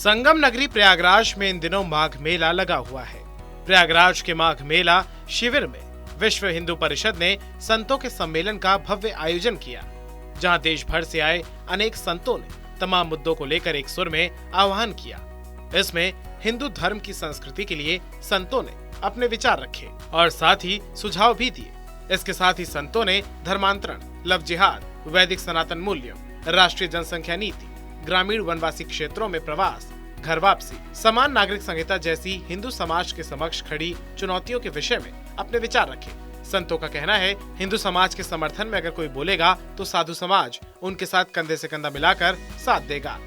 संगम नगरी प्रयागराज में इन दिनों माघ मेला लगा हुआ है। प्रयागराज के माघ मेला शिविर में विश्व हिंदू परिषद ने संतों के सम्मेलन का भव्य आयोजन किया, जहां देश भर से आए अनेक संतों ने तमाम मुद्दों को लेकर एक सुर में आह्वान किया। इसमें हिंदू धर्म की संस्कृति के लिए संतों ने अपने विचार रखे और साथ ही सुझाव भी दिए। इसके साथ ही संतों ने धर्मांतरण, लव जिहाद, वैदिक सनातन मूल्यों, राष्ट्रीय जनसंख्या नीति, ग्रामीण वनवासी क्षेत्रों में प्रवास, घर वापसी, समान नागरिक संहिता जैसी हिंदू समाज के समक्ष खड़ी चुनौतियों के विषय में अपने विचार रखे। संतों का कहना है, हिंदू समाज के समर्थन में अगर कोई बोलेगा तो साधु समाज उनके साथ कंधे से कंधा मिलाकर साथ देगा।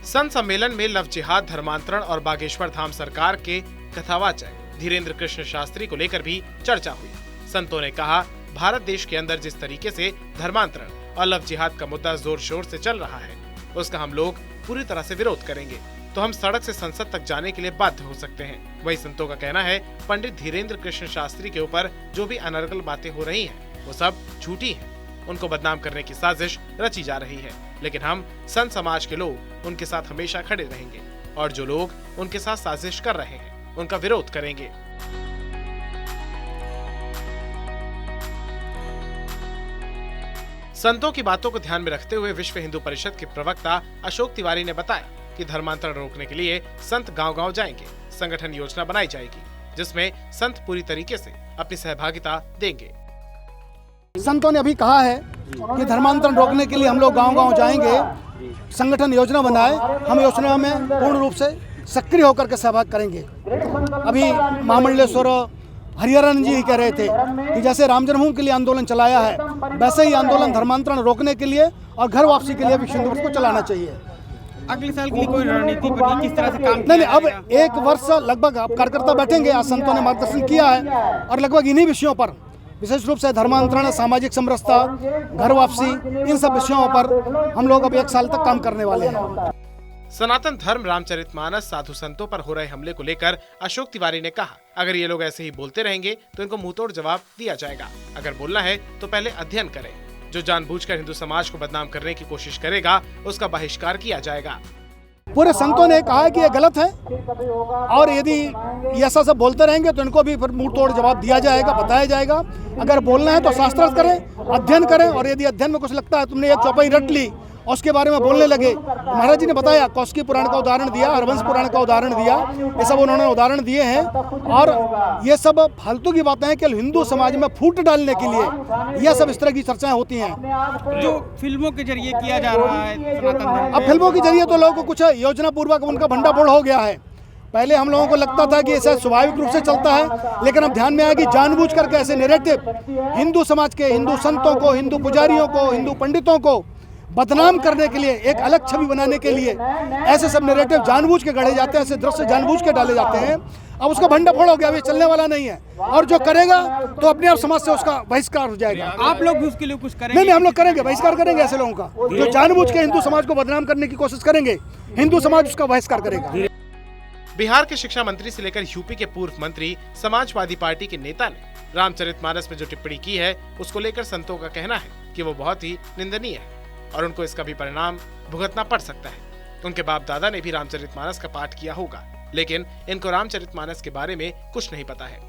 संत सम्मेलन में लव जिहाद, धर्मांतरण और बागेश्वर धाम सरकार के कथावाचक धीरेन्द्र कृष्ण शास्त्री को लेकर भी चर्चा हुई। संतों ने कहा, भारत देश के अंदर जिस तरीके से धर्मांतरण और लव जिहाद का मुद्दा जोर शोर से चल रहा है, उसका हम लोग पूरी तरह से विरोध करेंगे तो हम सड़क से संसद तक जाने के लिए बाध्य हो सकते हैं। वही संतों का कहना है, पंडित धीरेन्द्र कृष्ण शास्त्री के ऊपर जो भी अनर्गल बातें हो रही हैं, वो सब झूठी हैं। उनको बदनाम करने की साजिश रची जा रही है, लेकिन हम संत समाज के लोग उनके साथ हमेशा खड़े रहेंगे और जो लोग उनके साथ साजिश कर रहे हैं, उनका विरोध करेंगे। संतों की बातों को ध्यान में रखते हुए विश्व हिंदू परिषद के प्रवक्ता अशोक तिवारी ने बताया कि धर्मांतरण रोकने के लिए संत गांव-गांव जाएंगे। संगठन योजना बनाई जाएगी जिसमें संत पूरी तरीके से अपनी सहभागिता देंगे। संतों ने अभी कहा है कि धर्मांतरण रोकने के लिए हम लोग गांव-गांव जाएंगे, संगठन योजना बनाए, हम योजना में पूर्ण रूप से सक्रिय होकर के सहभाग करेंगे। अभी महामंडलेश्वर हरिहरन जी ही कह रहे थे कि जैसे राम जन्मभूमि के लिए आंदोलन चलाया है, वैसे ही आंदोलन धर्मांतरण रोकने के लिए और घर वापसी के लिए विश्व हिंदू परिषद को चलाना चाहिए। अगले साल के लिए कोई रणनीति बनी, किस तरह से काम नहीं, अब एक वर्ष लगभग अब कार्यकर्ता बैठेंगे। आज संतों ने मार्गदर्शन किया है और लगभग इन्हीं विषयों पर, विशेष रूप से धर्मांतरण, सामाजिक समरसता, घर वापसी, इन सब विषयों पर हम लोग अब एक साल तक काम करने वाले हैं। सनातन धर्म रामचरितमानस साधु संतों पर हो रहे हमले को लेकर अशोक तिवारी ने कहा, अगर ये लोग ऐसे ही बोलते रहेंगे तो इनको मुंहतोड़ जवाब दिया जाएगा। अगर बोलना है तो पहले अध्ययन करें। जो जानबूझकर हिंदू समाज को बदनाम करने की कोशिश करेगा, उसका बहिष्कार किया जाएगा। पूरे संतों ने कहा है कि ये गलत है और यदि ये ऐसा सब बोलते रहेंगे तो इनको भी फिर मुंह तोड़ जवाब दिया जाएगा, बताया जाएगा। अगर बोलना है तो शास्त्रार्थ करें, अध्ययन करें, और यदि अध्ययन में कुछ लगता है तुमने एक चौपाई रट ली और उसके बारे में बोलने लगे, महाराज जी ने बताया, कौशिकी पुराण का उदाहरण दिया, हरवंश पुराण का उदाहरण दिया, ये सब उन्होंने उदाहरण दिए हैं। और ये सब फालतू की बातें हैं कि हिंदू समाज में फूट डालने के लिए यह सब इस तरह की चर्चाएं होती हैं जो फिल्मों के जरिए किया जा रहा है सनातन धर्म। अब फिल्मों के जरिए तो लोगों को कुछ योजना पूर्वक उनका भंडाफोड़ हो गया है। पहले हम लोगों को लगता था कि ऐसा स्वाभाविक रूप से चलता है, लेकिन अब ध्यान में आया कि जानबूझ करके ऐसे नैरेटिव हिंदू समाज के, हिंदू संतों को, हिंदू पुजारियों को, हिंदू पंडितों को बदनाम करने के लिए, एक अलग छवि बनाने के लिए ऐसे सब नैरेटिव जानबूझ के गढ़े जाते हैं, ऐसे दृश्य जानबूझ के डाले जाते हैं। अब उसका भंडाफोड़ हो गया, अभी चलने वाला नहीं है और जो करेगा तो अपने आप समाज से उसका बहिष्कार हो जाएगा। आप लोग भी उसके लिए कुछ करेंगे? नहीं, हम लोग करेंगे, बहिष्कार करेंगे ऐसे लोगों का जो जानबूझ के हिंदू समाज को बदनाम करने की कोशिश करेंगे। हिंदू समाज उसका बहिष्कार करेगा। बिहार के शिक्षा मंत्री से लेकर यूपी के पूर्व मंत्री, समाजवादी पार्टी के नेता ने रामचरितमानस में जो टिप्पणी की है, उसको लेकर संतों का कहना है कि वो बहुत ही निंदनीय है और उनको इसका भी परिणाम भुगतना पड़ सकता है। उनके बाप दादा ने भी रामचरितमानस का पाठ किया होगा, लेकिन इनको रामचरितमानस के बारे में कुछ नहीं पता है,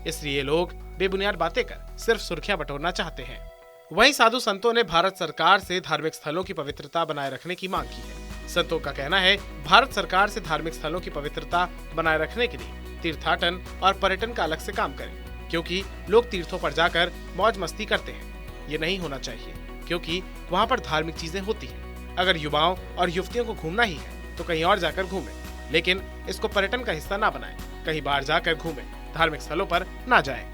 इसलिए लोग बेबुनियाद बातें कर सिर्फ सुर्खियां बटोरना चाहते हैं। वहीं साधु संतों ने भारत सरकार से धार्मिक स्थलों की पवित्रता बनाए रखने की मांग की है। संतों का कहना है, भारत सरकार से धार्मिक स्थलों की पवित्रता बनाए रखने के लिए तीर्थाटन और पर्यटन का अलग से काम करें, क्योंकि लोग तीर्थों पर जाकर मौज मस्ती करते हैं। ये नहीं होना चाहिए, क्योंकि वहाँ पर धार्मिक चीजें होती हैं। अगर युवाओं और युवतियों को घूमना ही है तो कहीं और जाकर घूमें, लेकिन इसको पर्यटन का हिस्सा ना बनाएं। कहीं बाहर जाकर घूमें, धार्मिक स्थलों पर ना जाएं।